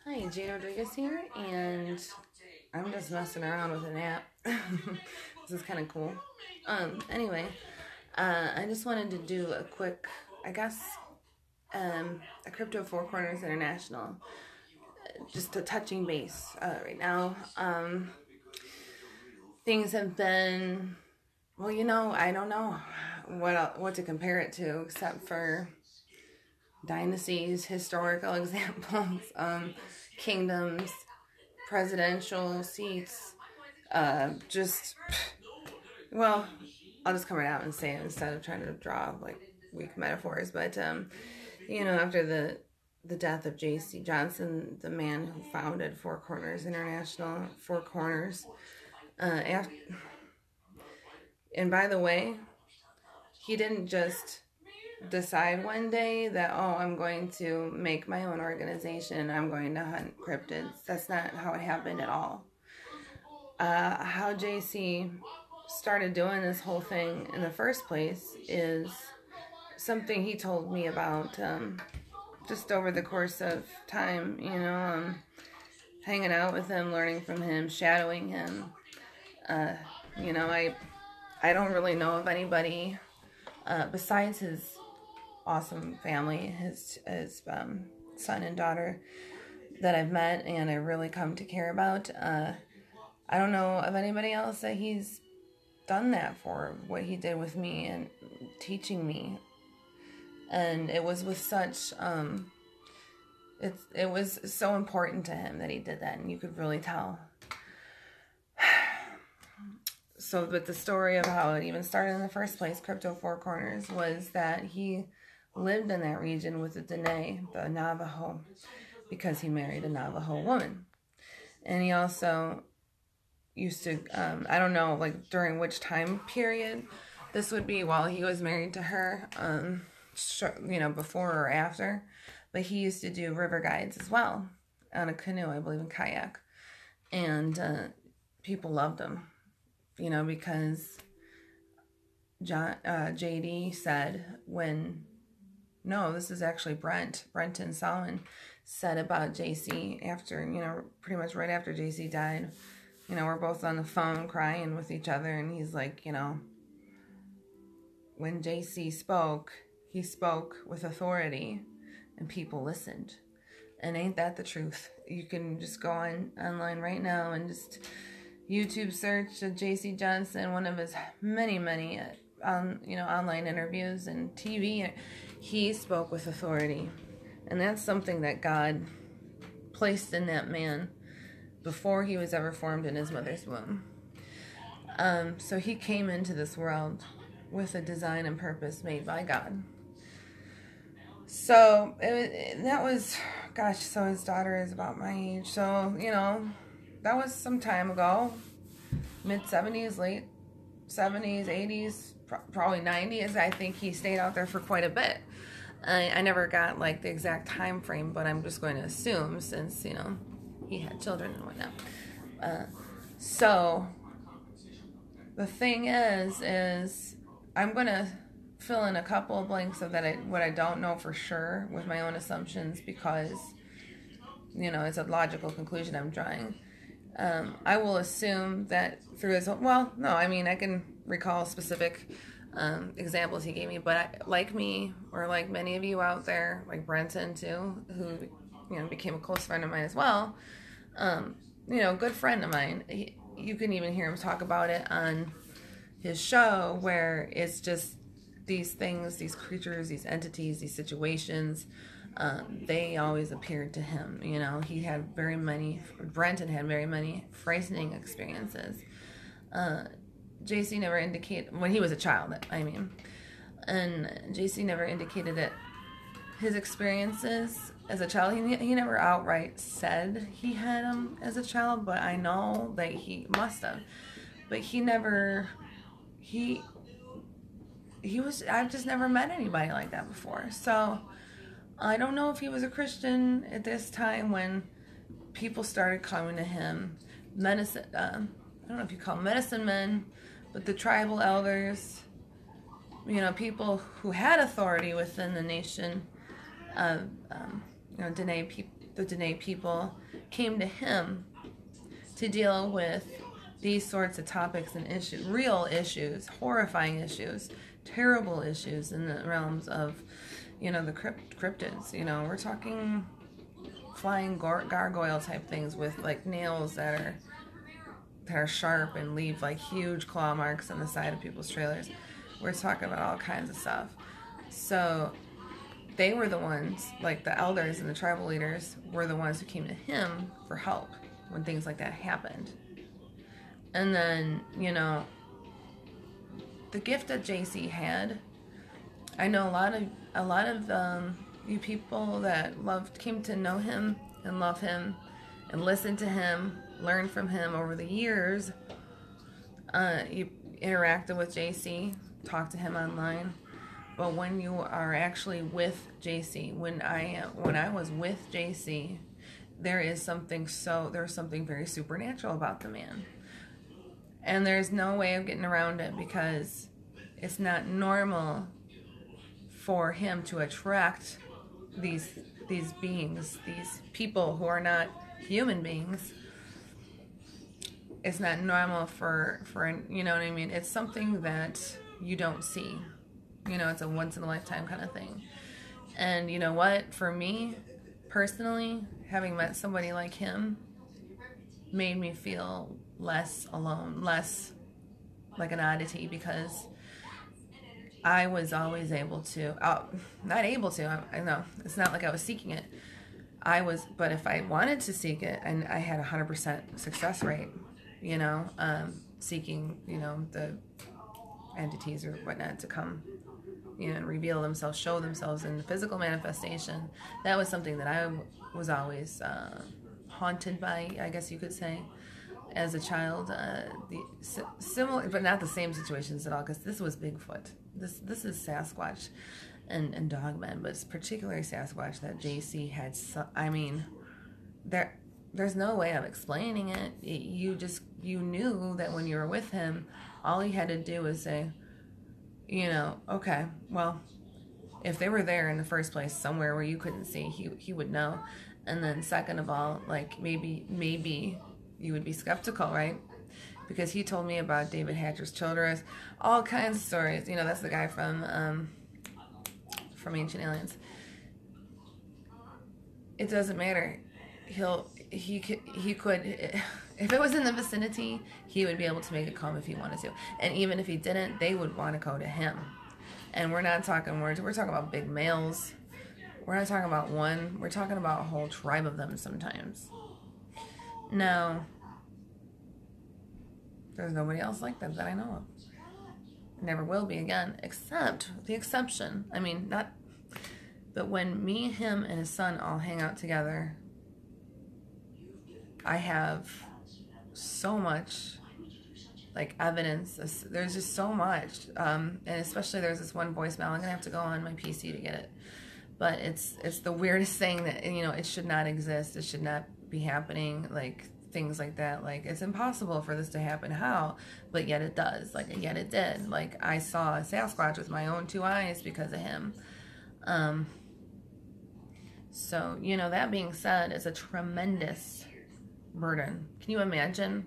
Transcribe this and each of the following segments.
Hi, Jane Rodriguez here, and I'm just messing around with an app. This is kind of cool. Anyway, I just wanted to do a quick, a Crypto Four Corners International, just a touching base right now. Things have been, well, I don't know what to compare it to except for dynasties, historical examples, kingdoms, presidential seats, well, I'll just come right out and say it instead of trying to draw like weak metaphors. But after the death of JC Johnson, the man who founded Four Corners International, Four Corners, and by the way, he didn't just decide one day that, I'm going to make my own organization, I'm going to hunt cryptids. That's not how it happened at all. How JC started doing this whole thing in the first place is something he told me about just over the course of time, hanging out with him, learning from him, shadowing him. I don't really know of anybody besides his awesome family, his son and daughter that I've met and I really come to care about. I don't know of anybody else that he's done that for, what he did with me and teaching me. And it was with such, it was so important to him that he did that, and you could really tell. So, but the story of how it even started in the first place, Crypto Four Corners, was that he lived in that region with the Dene, the Navajo, because he married a Navajo woman. And he also used to, I don't know, like during which time period this would be, while he was married to her, before or after. But he used to do river guides as well, on a canoe, I believe, in kayak. And people loved him, because JD said this is actually Brenton Solomon said about JC after, pretty much right after JC died. We're both on the phone crying with each other, and he's like, when JC spoke, he spoke with authority, and people listened. And ain't that the truth? You can just go online right now and just YouTube search JC Johnson, one of his many online interviews and TV. He spoke with authority, and that's something that God placed in that man before he was ever formed in his mother's womb. So he came into this world with a design and purpose made by God. So so his daughter is about my age. So, that was some time ago, mid-70s, late 70s, 80s, probably 90s. I think he stayed out there for quite a bit. I never got like the exact time frame, but I'm just going to assume, since, he had children and whatnot. So the thing is I'm going to fill in a couple of blanks of what I don't know for sure with my own assumptions, because, it's a logical conclusion I'm drawing. I will assume that through his, I can recall specific examples he gave me, but like me, or like many of you out there, like Brenton too, who, became a close friend of mine as well, good friend of mine. You can even hear him talk about it on his show, where it's just these things, these creatures, these entities, these situations, they always appeared to him. Brenton had very many frightening experiences. JC never indicated, when he was a child, and JC never indicated that his experiences as a child, he never outright said he had them as a child, but I know that he must have. But I've just never met anybody like that before. So I don't know if he was a Christian at this time when people started coming to him. I don't know if you call them medicine men, but the tribal elders, people who had authority within the nation of, Dene the Dene people came to him to deal with these sorts of topics and issues, real issues, horrifying issues, terrible issues in the realms of, you know, the cryptids. You know, we're talking flying gargoyle type things with like nails that are sharp and leave like huge claw marks on the side of people's trailers. We're talking about all kinds of stuff. So they were the ones, like the elders and the tribal leaders were the ones who came to him for help when things like that happened. And then, you know, the gift that JC had, I know a lot of you people that came to know him and love him and listen to him, learn from him over the years. You interacted with JC, talked to him online. But when you are actually with JC, when I was with JC, there's something very supernatural about the man. And there's no way of getting around it, because it's not normal for him to attract these beings, these people who are not human beings. It's not normal for you know what I mean? It's something that you don't see. You know, it's a once in a lifetime kind of thing. And you know what? For me, personally, having met somebody like him made me feel less alone, less like an oddity, because I was always able to, not able to, I know, it's not like I was seeking it. But if I wanted to seek it, and I had 100% success rate, you know, seeking, you know, the entities or whatnot to come, you know, and reveal themselves, show themselves in the physical manifestation. That was something that I was always haunted by, I guess you could say, as a child. Similar, but not the same situations at all, because this was Bigfoot. This is Sasquatch and Dogman, but it's particularly Sasquatch that JC had. I mean, there's no way of explaining it. You knew that when you were with him, all he had to do was say, you know, okay, well, if they were there in the first place, somewhere where you couldn't see, he would know. And then second of all, like maybe you would be skeptical, right? Because he told me about David Hatcher's children, all kinds of stories. You know, that's the guy from Ancient Aliens. It doesn't matter. He could, if it was in the vicinity, he would be able to make a call if he wanted to. And even if he didn't, they would want to go to him. And we're not talking words. We're talking about big males. We're not talking about one. We're talking about a whole tribe of them sometimes. Now, there's nobody else like that I know of. Never will be again, except the exception. I mean, not, but when me, him, and his son all hang out together, I have so much, like, evidence. There's just so much, and especially there's this one voicemail. I'm gonna have to go on my PC to get it, but it's the weirdest thing that, you know, it should not exist. It should not be happening. Like, things like that. Like, it's impossible for this to happen. How? But yet it does. Like, yet it did. Like, I saw a Sasquatch with my own 2 eyes because of him. So, you know, that being said, it's a tremendous burden. Can you imagine,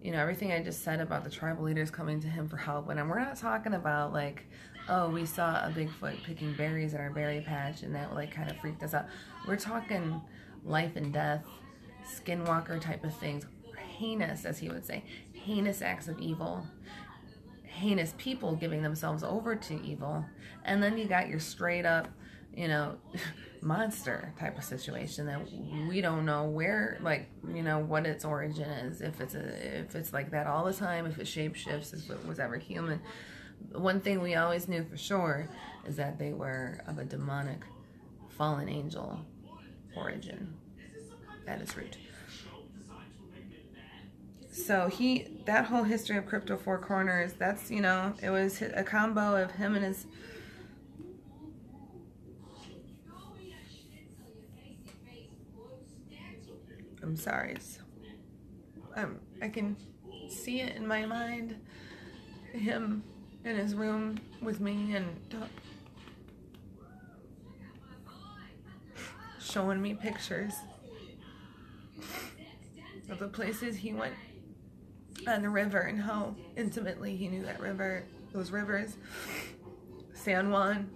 you know, everything I just said about the tribal leaders coming to him for help? And we're not talking about like, oh, we saw a Bigfoot picking berries in our berry patch and that like kind of freaked us out. We're talking life and death, skinwalker type of things, heinous, as he would say, heinous acts of evil, heinous people giving themselves over to evil. And then you got your straight up, you know, monster type of situation that we don't know where, like, you know, what its origin is, if it's like that all the time, if it shapeshifts, if it was ever human. One thing we always knew for sure is that they were of a demonic fallen angel origin at its root. So that whole history of Crypto Four Corners, that's, you know, it was a combo of him and his, I'm sorry, I can see it in my mind, him in his room with me and showing me pictures of the places he went on the river and how intimately he knew that river, those rivers, San Juan.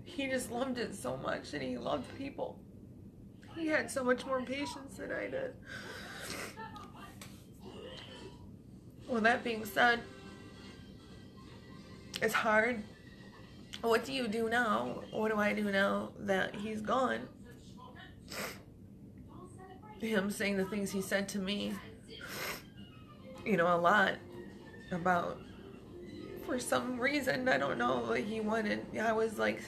He just loved it so much, and he loved people. He had so much more patience than I did. Well, that being said, it's hard. What do you do now? What do I do now that he's gone? Him saying the things he said to me, you know, a lot about, for some reason, I don't know what he wanted. I was like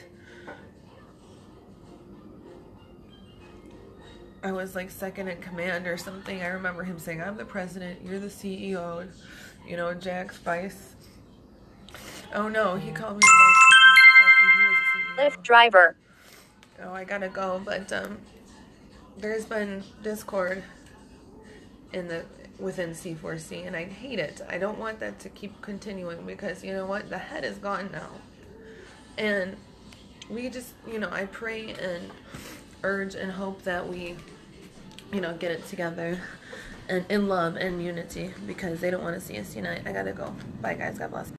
second in command or something. I remember him saying, I'm the president, you're the CEO, you know, Jack Spice. Oh no, he called me the vice president. He was the CEO. Lyft driver. Oh, I gotta go, but there's been discord within C4C, and I hate it. I don't want that to keep continuing, because you know what? The head is gone now. And we just, you know, I pray and urge and hope that we, you know, get it together and in love and unity, because they don't want to see us unite. I gotta go. Bye guys, God bless.